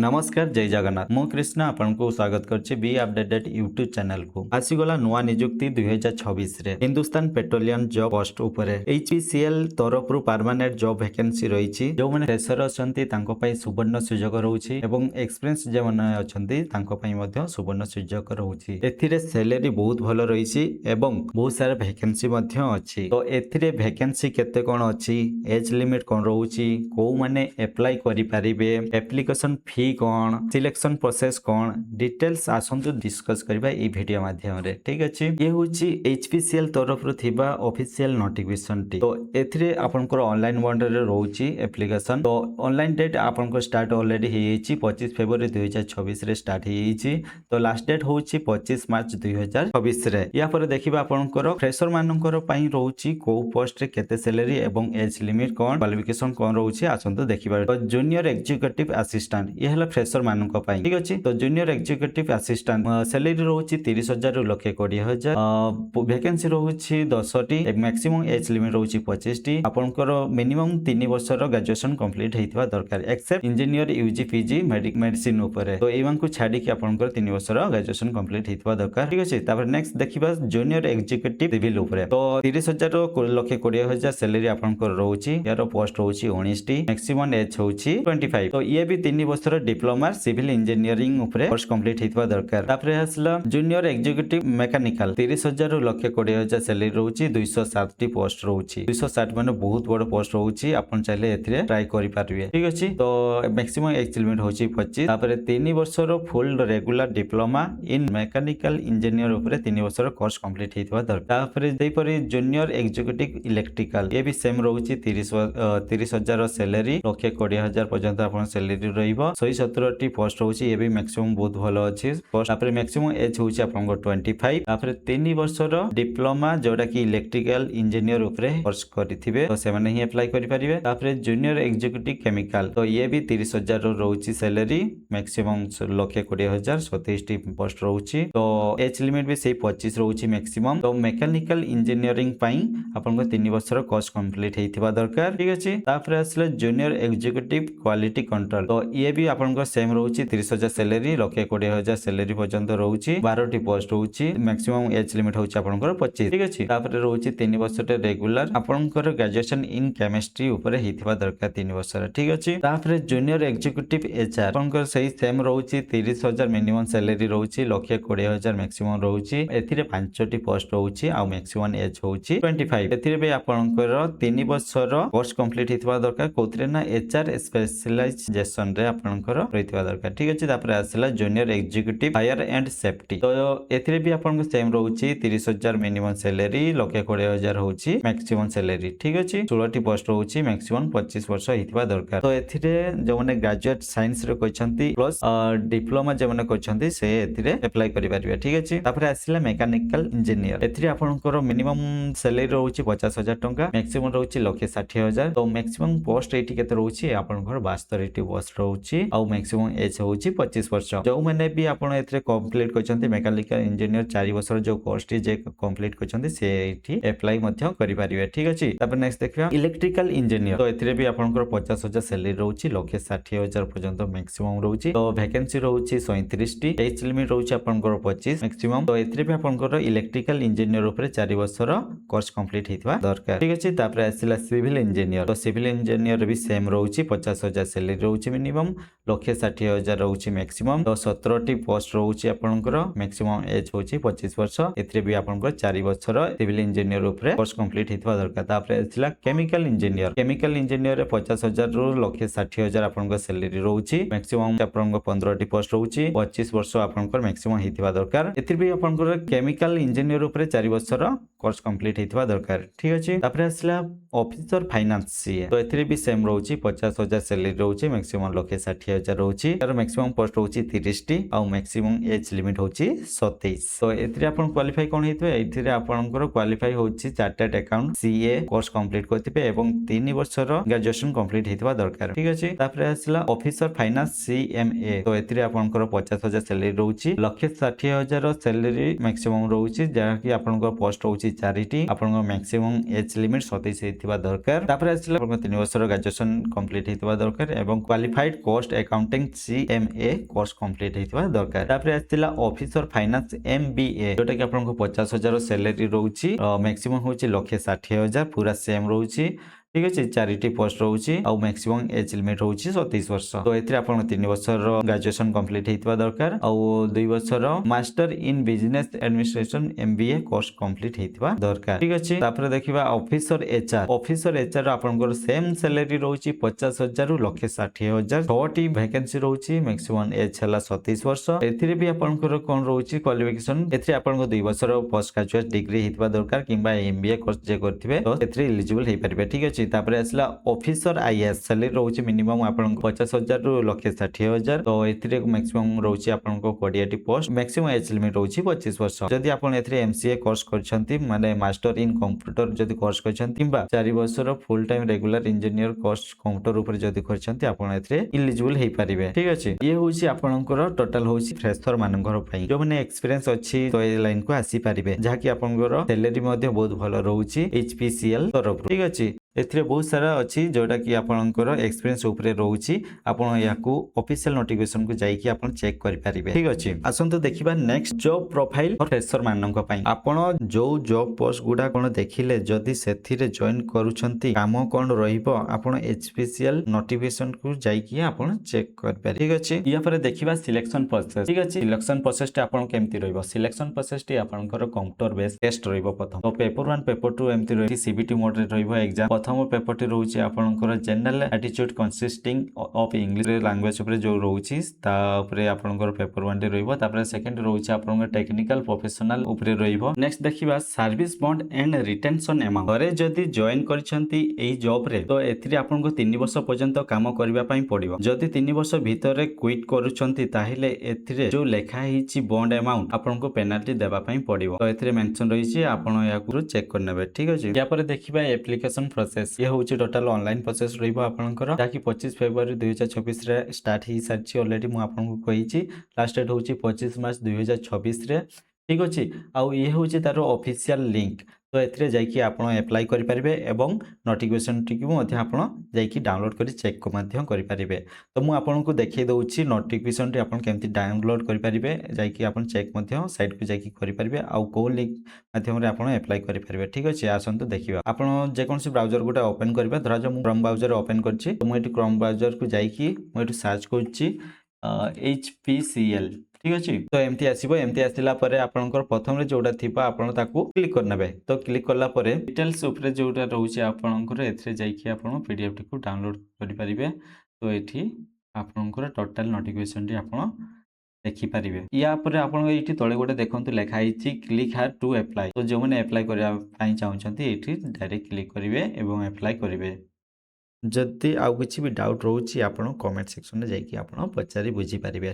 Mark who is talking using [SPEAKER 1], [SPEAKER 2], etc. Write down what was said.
[SPEAKER 1] नमस्कार जय जगन्नाथ मु कृष्ण आपन को स्वागत करछि बी अपडेटेड यूट्यूब चैनल को आसीगला नुआ नियुक्ति 2026 रे हिंदुस्तान पेट्रोलियम जॉब पोस्ट ऊपर एचपीसीएल तरफ रु परमानेंट जॉब वैकेंसी रहिछि जो माने फ्रेशर अछंती तांको पई सुवर्ण सुजोग रहउछि एवं एक्सपीरियंस जे माने अछंती तांको पई मध्ये सुवर्ण सुजोग रहउछि एथिरे सैलरी बहुत भलो रहिछि एवं बहुत सारा वैकेंसी मध्ये अछि तो एथिरे वैकेंसी केते कोन अछि एज लिमिट कोन रहउछि को माने अप्लाई करि परिबे एप्लीकेशन फी कौन सिलेक्शन प्रोसेस कौन डिटेल्स आसंतु डिस्कस करबा ई वीडियो माध्यम रे ठीक अछि ये होची एचपीसीएल तरफ रु थिबा ऑफिशियल नोटिफिकेशन टी तो एथिरे आपनकर ऑनलाइन मोड रे रहउची एप्लीकेशन तो ऑनलाइन डेट आपनकर स्टार्ट ऑलरेडी हेछि 25 फरवरी 2026 रे स्टार्ट हेछि तो लास्ट डेट होछि 25 मार्च 2026 रे या पर देखिबा आपनकर फ्रेशर मानकर पई रहउची को पोस्ट रे केते सैलरी एवं एज लिमिट कोन क्वालिफिकेशन कोन रहउची आसंतु देखिबा तो जूनियर एग्जीक्यूटिव असिस्टेंट ये हला फ्रेशर मानक पई ठीक अछि तो जूनियर एग्जीक्यूटिव असिस्टेंट सैलरी रहउची 30,000 रु लखे 20,000 वैकेंसी रहउची 10 टी मैक्सिमम एज लिमिट रहउची 25 टी आपनकर मिनिमम 3 वर्षर ग्रेजुएशन कंप्लीट हेतिबा दरकार except engineer UG PG medicine ऊपर तो एवन को छाडी कि आपनकर 3 वर्षर ग्रेजुएशन कंप्लीट हेतिबा दरकार ठीक अछि तापर नेक्स्ट देखिबा जूनियर एग्जीक्यूटिव सिविल ऊपर तो 30,000 लखे 20,000 सैलरी आपनकर रहउची यार पोस्ट रहउची 19 टी मैक्सिमम एज होउची 25 तो ये भी 3 वर्षर डिप्लोमा सिविल इंजीनियरिंग ऊपर कोर्स कंप्लीट हेतिबा दरकार तापर हसला जूनियर एग्जीक्यूटिव मैकेनिकल 30,000 लखे 20,000 सैलरी रहउची 207 टी पोस्ट रहउची 260 माने बहुत बड़ पोस्ट रहउची आपन चाहिले एथिरे ट्राई करि पारबे ठीक अछि तो मैक्सिमम एज लिमिट होउची 25 तापर 3 वर्षर full regular diploma in mechanical engineer ऊपर 3 वर्षर कोर्स कंप्लीट हेतिबा दरकार तापर देई परि जूनियर एग्जीक्यूटिव इलेक्ट्रिकल ये भी सेम रहउची 30,000 सैलरी लखे 20,000 पर्यंत आपन सैलरी रहइबो 117 टी पोस्ट होउची ये भी मैक्सिमम बहुत भलो अछि पोस्ट तापर मैक्सिमम एज होउची आपन 25 तापर 3 वर्षर डिप्लोमा जोडा कि इलेक्ट्रिकल इंजीनियर ऊपर कोर्स करिथिबे तो से माने ही अप्लाई करि परिबे तापर जूनियर एग्जीक्यूटिव केमिकल तो ये भी 30,000 रहउची सैलरी मैक्सिमम लखे 20,000 27 टी पोस्ट रहउची तो एज लिमिट भी सेही 25 रहउची मैक्सिमम तो मैकेनिकल इंजीनियरिंग पई आपन 3 वर्षर कोर्स कंप्लीट हेतिबा दरकार ठीक अछि तापर असले जूनियर एग्जीक्यूटिव क्वालिटी कंट्रोल तो ये भी आपन सेम रहउची 30,000 सैलरी लखे 20,000 सैलरी पर्यंत रहउची 12 टी पोस्ट रहउची मैक्सिमम एज लिमिट होउची आपन 25 ठीक अछि तापर रहउची 3 वर्षटे रेगुलर आपन ग्रेजुएशन इन केमिस्ट्री ऊपर हेतिबा दरकार 3 वर्षर ठीक अछि तापर जूनियर एग्जीक्यूटिव एचआर आपन सही सेम रहउची 30,000 मिनिमम सैलरी रहउची लखे 20,000 मैक्सिमम रहउची एथिरे 5 टी पोस्ट रहउची आ मैक्सिमम एज होउची 25 एथिरे भी आपन 3 वर्षर कोर्स कंप्लीट हेतिबा दरकार कोथरे ना एचआर स्पेशलाइजेशन रे आपन रहितबा दरकार ठीक अछि तापर आसला junior executive fire and safety तो एथिरे भी आपन सेम रहउची 30,000 मिनिमम सैलरी लखे 20,000 होउची मैक्सिमम सैलरी ठीक अछि 16 टी पोस्ट रहउची मैक्सिमम 25 वर्ष हेतिबा दरकार तो एथिरे जो माने ग्रेजुएट साइंस रे कहछंती प्लस डिप्लोमा जे माने कहछंती से एथिरे अप्लाई करि परिबे ठीक अछि तापर आसला मैकेनिकल इंजीनियर एथिरे आपनकर मिनिमम सैलरी रहउची 50,000 टंका मैक्सिमम रहउची लखे 60,000 तो मैक्सिमम पोस्ट एठी केते रहउची आपनकर 72 टी पोस्ट रहउची आ मैक्सिमम एज होउची 25 वर्ष जो माने भी आपण एथरे कंप्लीट करछंती मैकेनिकल इंजीनियर 4 वर्षर जो कोर्स टी जे कंप्लीट करछंती से एठी अप्लाई मध्य करि परिबे ठीक अछि तापर नेक्स्ट देखिबा इलेक्ट्रिकल इंजीनियर तो एथरे भी आपनकर 50,000 सैलरी रहउची लखे 60,000 पर्यंत मैक्सिमम रहउची तो वैकेंसी रहउची 37 टी एज लिमिट रहउची आपनकर 25 मैक्सिमम तो एथरे भी आपनकर इलेक्ट्रिकल इंजीनियर ऊपर 4 वर्षर कोर्स कंप्लीट हेतिबा दरकार ठीक अछि तापर आसिला सिविल इंजीनियर तो सिविल इंजीनियर भी सेम रहउची 50,000 सैलरी रहउची मिनिमम लखे 60,000 रहउची मैक्सिमम तो 17 टी पोस्ट रहउची आपनकर मैक्सिमम एज होउची 25 वर्ष एथरे भी आपनकर 4 वर्षर सिविल इंजीनियर ऊपर कोर्स कंप्लीट हेतिबा दरकार तापर आसिला केमिकल इंजीनियर रे 50,000 रु लखे 60,000 आपनकर सैलरी रहउची मैक्सिमम आपनकर 15 टी पोस्ट रहउची 25 वर्ष आपनकर मैक्सिमम हेतिबा दरकार एथरे भी आपनकर केमिकल इंजीनियर ऊपर 4 वर्षर कोर्स कंप्लीट हेतिबा दरकार ठीक अछि तापर आसिला ऑफिसर फाइनेंस सीए तो एथरे भी सेम रहउची 50,000 सैलरी रहउची मैक्सिमम लखे 60,000 रहउची तार मैक्सिमम पोस्ट रहउची 30 टी आ मैक्सिमम एज लिमिट होउची 27 तो एथरे आपन क्वालिफाई कोन हेतबे एथरे आपनकर क्वालिफाई होउची chartered account CA course complete करथिबे एवं 3 वर्षर ग्रेजुएशन कंप्लीट हेतिबा दरकार ठीक अछि तापर आसला ऑफिसर फाइनेंस सीएमए तो एथरे आपनकर 50,000 सैलरी रहउची लखे 60,000 सैलरी मैक्सिमम रहउची जहा कि आपनकर पोस्ट होउची 4 टी आपनकर मैक्सिमम एज लिमिट 27 हेतिबा दरकार तापर आसला 3 वर्षर ग्रेजुएशन कंप्लीट हेतिबा दरकार एवं qualified cost accounting CMA course complete ହେଇଥିବା ଦରକାର। ତାପରେ ଆସିଥିଲା ଅଫିସର ଫାଇନାନ୍ସ MBA, ଯୋଉଟା କି ଆପଣଙ୍କୁ 50,000 ସାଲାରୀ ରହୁଛି, ମ୍ୟାକ୍ସିମମ୍ ହଉଛି 1,60,000, ପୁରା ସେମ୍ ରହୁଛି। ঠিক ଅଛି, 4ଟି ପୋଷ୍ଟ ରହୁଛି ଆଉ ମ୍ୟାକ୍ସିମମ୍ ଏଜ୍ ଲିମିଟ୍ ରହୁଛି 27 ବର୍ଷ। ତ ଏଥିରେ ଆପଣ 3 ବର୍ଷର ଗ୍ରାଜୁଏସନ୍ କମ୍ପ୍ଲିଟ୍ ହେଇଥିବା ଦରକାର ଆଉ 2 ବର୍ଷର master in business administration MBA course complete ହେଇଥିବା ଦରକାର। ଠିକ ଅଛି, ତାପରେ ଦେଖିବା ଅଫିସର HR। ଅଫିସର HR ଆପଣଙ୍କର ସେମ୍ ସାଲାରୀ ରହୁଛି 50,000 ରୁ 1,60,000। 6ଟି ଭ୍ୟାକେନ୍ସି ରହୁଛି, ମ୍ୟାକ୍ସିମମ୍ ଏଜ୍ ହେଲା 27 ବର୍ଷ। ଏଥିରେ ବି ଆପଣଙ୍କର କଣ ରହୁଛି କ୍ୱାଲିଫିକେସନ, ଏଥିରେ ଆପଣଙ୍କ 2 ବର୍ଷର ପୋଷ୍ଟ ଗ୍ରାଜୁଏଟ ଡିଗ୍ରୀ ହେଇଥିବା ଦରକାର କିମ୍ବା MBA କୋର୍ସ ଯେ କରିଥିବେ ତ ଏଥିରେ ଏଲିଜିବଲ ହେଇପାରିବେ। ଠିକ ଅଛି, ତାପରେ ଆସିଲା ଅଫିସର IAS, ସାଲାରୀ ରହୁଛି ମିନିମମ୍ ଆପଣଙ୍କୁ 50,000 ରୁ 1,60,000। ତ ଏଥିରେ ମ୍ୟାକ୍ସିମମ୍ ରହୁଛି ଆପଣଙ୍କ 20ଟି ପୋଷ୍ଟ, ମ୍ୟାକ୍ସିମମ୍ ଏଜ୍ ଲିମିଟ୍ ରହୁଛି 25 ବର୍ଷ। ଯଦି ଆପଣ ଏଥିରେ MCA କୋର୍ସ କରିଛନ୍ତି ମାନେ ମାଷ୍ଟର ଇନ୍ କମ୍ପ୍ୟୁଟର ଯଦି କୋର୍ସ କରିଛନ୍ତି କିମ୍ବା 4 ବର୍ଷର full time regular engineer course computer ଉପରେ ଯଦି କରିଛନ୍ତି ଆପଣ ଏଥିରେ ଇଲିଜିବଲ ହେଇପାରିବେ। ଠିକ ଅଛି, ଇଏ ହଉଛି ଆପଣଙ୍କର ଟୋଟାଲ ହଉଛି ଫ୍ରେଶର ମାନଙ୍କର ପାଇଁ, ଯୋଉମାନେ ଏକ୍ସପିରିଏନ୍ସ ଅଛି ତ ଏ ଲାଇନ କୁ ଆସିପାରିବେ, ଯାହାକି ଆପଣଙ୍କର ସାଲାରୀ ମଧ୍ୟ ବହୁତ ଭଲ ରହୁଛି HPCL ତରଫରୁ। ଠିକ ଅଛି, ଏଥିରେ ବହୁତ ସାରା ଅଛି ଯୋଉଟା କି ଆପଣଙ୍କର ଏକ୍ସପିରିଏନ୍ସ ଉପରେ ରହୁଛି, ଆପଣ ଏହାକୁ ଅଫିସିଆଲ ନୋଟିଫିକେସନ କୁ ଯାଇକି ଆପଣ ଚେକ୍ କରିପାରିବେ। ଠିକ ଅଛି, ଆସନ୍ତୁ ଦେଖିବା ନେକ୍ସଟ ଜବ୍ ପ୍ରୋଫାଇଲ ଫ୍ରେଶର ମାନଙ୍କ ପାଇଁ। ଆପଣ ଯୋଉ ଜବ୍ ପୋଷ୍ଟ ଗୁଡା କଣ ଦେଖିଲେ ଯଦି ସେଥିରେ ଜଏନ କରୁଛନ୍ତି କାମ କଣ ରହିବ ଆପଣ HPCL ନୋଟିଫିକେସନ କୁ ଯାଇକି ଆପଣ ଚେକ୍ କରିପାରିବେ। ଠିକ ଅଛି, ୟା ପରେ ଦେଖିବା ସିଲେକ୍ସନ ପ୍ରୋସେସ। ଠିକ ଅଛି, ସିଲେକ୍ସନ ପ୍ରୋସେସ ଟି ଆପଣ କେମିତି ରହିବ? ସିଲେକ୍ସନ ପ୍ରୋସେସ ଟି ଆପଣଙ୍କର କମ୍ପ୍ୟୁଟର ବେସ୍ ଟେଷ୍ଟ ରହିବ ପ୍ରଥମ। ତ ପେପର 1 ପେପର 2 ଏମିତି ରହିଛି, CBT ମୋଡ ରେ ରହିବ ଏକ୍ସାମ। ପ୍ରଥମ ପେପରଟି ରହୁଛି ଆପଣଙ୍କର ଜେନେରାଲ ଆଟିଚ୍ୟୁଡ କନସିଷ୍ଟିଂ ଅଫ ଇଂଲିଶ ଲାଙ୍ଗୁଏଜ ଉପରେ ଯୋଉ ରହୁଛି ତା ଉପରେ ଆପଣଙ୍କର ପେପର 1 ଟି ରହିବ। ତାପରେ ସେକେଣ୍ଡ ରହୁଛି ଆପଣଙ୍କର ଟେକ୍ନିକାଲ ପ୍ରୋଫେସନାଲ ଉପରେ ରହିବ। ନେକ୍ସଟ ଦେଖିବା service bond and retention amount. ଘରେ ଯଦି ଜଏନ କରିଛନ୍ତି ଏଇ ଜବ ରେ ତ ଏଥିରେ ଆପଣଙ୍କୁ 3 ବର୍ଷ ପର୍ଯ୍ୟନ୍ତ କାମ କରିବା ପାଇଁ ପଡିବ। ଯଦି 3 ବର୍ଷ ଭିତରେ କ୍ୱିଟ୍ କରୁଛନ୍ତି ତାହେଲେ ଏଥିରେ ଯୋଉ ଲେଖା ହେଇଛି ବଣ୍ଡ ଆମାଉଣ୍ଟ ଆପଣଙ୍କୁ ପେନାଲ୍ଟି ଦେବା ପାଇଁ ପଡିବ। ତ ଏଥିରେ ମେନସନ ରହିଛି, ଆପଣ ଏହାକୁ ଚେକ୍ କରିନେବେ। ଠିକ ଅଛି, ୟା ପରେ ଦେଖିବା ଆପ୍ଲିକେସନ ପ୍ରୋସେସ। ଇଏ ହଉଛି ଟୋଟାଲ ଅନଲାଇନ ପ୍ରୋସେସ ରହିବ ଆପଣଙ୍କର, ଯାହାକି 25 ଫେବୃଆରୀ 2026 ରେ ଷ୍ଟାର୍ଟ ହେଇସାରିଛି ଅଲରେଡି, ମୁଁ ଆପଣଙ୍କୁ କହିଛି। ଲାଷ୍ଟ ଡେଟ୍ ହଉଛି 25 ମାର୍ଚ୍ଚ 2026 ରେ। ଠିକ ଅଛି, ଆଉ ଇଏ ହଉଛି ତାର ଅଫିସିଆଲ ଲିଙ୍କ, ତ ଏଥିରେ ଯାଇକି ଆପଣ ଆପ୍ଲାଏ କରିପାରିବେ ଏବଂ ନୋଟିଫିକେସନଟିକୁ ମଧ୍ୟ ଆପଣ ଯାଇକି ଡାଉନଲୋଡ କରି ଚେକ୍ ମଧ୍ୟ କରିପାରିବେ। ତ ମୁଁ ଆପଣଙ୍କୁ ଦେଖେଇ ଦଉଛି ନୋଟିଫିକେସନଟି ଆପଣ କେମିତି ଡାଉନଲୋଡ କରିପାରିବେ, ଯାଇକି ଆପଣ ଚେକ୍ ମଧ୍ୟ ସାଇଟକୁ ଯାଇକି କରିପାରିବେ ଆଉ କୋଉ ଲିଙ୍କ ମାଧ୍ୟମରେ ଆପଣ ଆପ୍ଲାଏ କରିପାରିବେ। ଠିକ ଅଛି, ଆସନ୍ତୁ ଦେଖିବା। ଆପଣ ଯେକୌଣସି ବ୍ରାଉଜର ଗୋଟେ ଓପନ କରିବେ, ଧରାଯାଉ ମୁଁ କ୍ରୋମ ବ୍ରାଉଜର ଓପନ କରିଛି, ତ ମୁଁ ଏଠି କ୍ରୋମ ବ୍ରାଉଜରକୁ ଯାଇକି ମୁଁ ଏଠି ସର୍ଚ୍ଚ କରୁଛି HPCL। ঠিক ଅଛି, ତ ଏମିତି ଆସିବ। ଏମିତି ଆସିଲା ପରେ ଆପଣଙ୍କର ପ୍ରଥମରେ ଯୋଉଟା ଥିବ ଆପଣ ତାକୁ କ୍ଲିକ୍ କରିନେବେ। ତ କ୍ଲିକ୍ କଲା ପରେ ଡିଟେଲ୍ସ ଉପରେ ଯୋଉଟା ରହୁଛି ଆପଣଙ୍କର ଏଥିରେ ଯାଇକି ଆପଣ PDF ଟିକୁ ଡାଉନଲୋଡ କରିପାରିବେ। ତ ଏଠି ଆପଣଙ୍କର ଟୋଟାଲ ନୋଟିଫିକେସନଟି ଆପଣ ଦେଖିପାରିବେ। ୟା ପରେ ଆପଣ ଏଇଠି ତଳେ ଗୋଟେ ଦେଖନ୍ତୁ ଲେଖା ହେଇଛି କ୍ଲିକ୍ ହାର୍ ଟୁ ଆପ୍ଲାଏ। ତ ଯେଉଁମାନେ ଆପ୍ଲାଏ କରିବା ପାଇଁ ଚାହୁଁଛନ୍ତି ଏଇଠି ଡାଇରେକ୍ଟ କ୍ଲିକ୍ କରିବେ ଏବଂ ଆପ୍ଲାଏ କରିବେ। ଯଦି ଆଉ କିଛି ବି ଡାଉଟ୍ ରହୁଛି ଆପଣ କମେଣ୍ଟ ସେକ୍ସନରେ ଯାଇକି ଆପଣ ପଚାରି ବୁଝିପାରିବେ।